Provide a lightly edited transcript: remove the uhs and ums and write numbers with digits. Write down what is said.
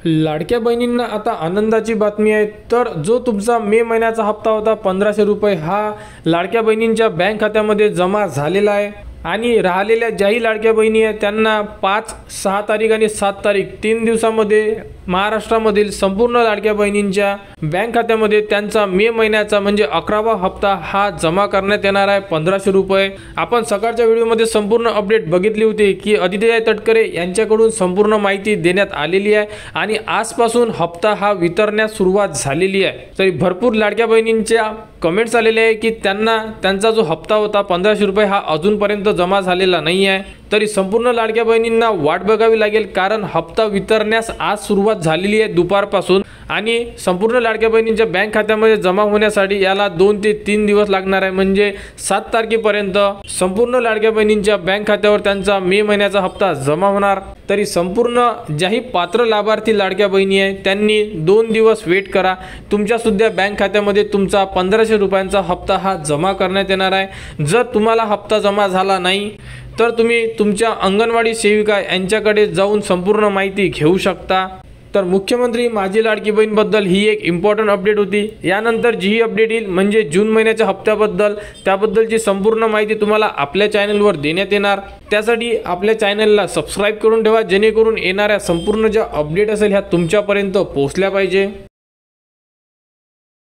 लाडक्या बहिणींना आता आनंदाची बातमी आहे। तर जो तुमचा मे महिन्याचा हप्ता होता 1500 रुपये हा लाडक्या बहिणींच्या बँक खात्यामध्ये जमा झालेला आहे आणि राहिलेल्या ज्याही लाडक्या बहिणी आहेत त्यांना 5, 6 तारीख आणि 7 तारीख 3 दिवसामध्ये महाराष्ट्रामधील संपूर्ण लाडक्या बहिणींच्या बँक खात्यामध्ये त्यांचा मे महिन्याचा म्हणजे 11वा हप्ता हा जमा करण्यात येणार आहे 1500 रुपये। आपण सकाळच्या व्हिडिओमध्ये संपूर्ण अपडेट बघितली होती की आदित्य तटकरे यांच्याकडून संपूर्ण माहिती देण्यात आलेली आहे आणि आजपासून हप्ता हा वितरण्यास सुरुवात झालेली आहे। तरी भरपूर लाडक्या बहिणींच्या कमेंट्स आलेले आहे की त्यांना त्यांचा जो हप्ता होता 1500 रुपये हा अजूनपर्यंत जमा झालेला नाही आहे। तरी संपूर्ण लाडक्या बहिणींना वाट बघावी लागेल कारण हप्ता वितरण्यास आज सुरुवात झालेली आहे दुपारपासून आणि संपूर्ण लाडक्या बहिणींच्या बँक खात्यामध्ये जमा होण्यासाठी याला 2 ते 3 दिवस लागणार आहे। म्हणजे 7 तारखेपर्यंत संपूर्ण लाडक्या बहिणींच्या बँक खात्यावर त्यांचा मे महिन्याचा हप्ता जमा होणार। तरी संपूर्ण ज्याही पात्र लाभार्थी लाडक्या बहिणी आहे त्यांनी 2 दिवस वेट करा। तुमच्या सुद्धा बँक खात्यामध्ये तुमचा 1500 रुपयांचा हप्ता हा जमा करण्यात येणार आहे। जर तुम्हाला हप्ता जमा झाला नाही तर तुम्ही तुमच्या अंगणवाडी सेविका यांच्याकडे जाऊन संपूर्ण माहिती घेऊ शकता। तर मुख्यमंत्री माझी लाडकी बहीण बद्दल ही एक इम्पॉर्टंट अपडेट होती। यानंतर जी अपडेट येईल म्हणजे जून महिन्याच्या हप्त्याबद्दल त्याबद्दलची संपूर्ण माहिती तुम्हाला आपल्या चॅनलवर देण्यात येणार। त्यासाठी आपल्या चॅनलला सबस्क्राइब करून ठेवा जेणेकरून येणाऱ्या संपूर्ण ज्या अपडेट असेल ह्या तुमच्यापर्यंत पोहोचल्या पाहिजे।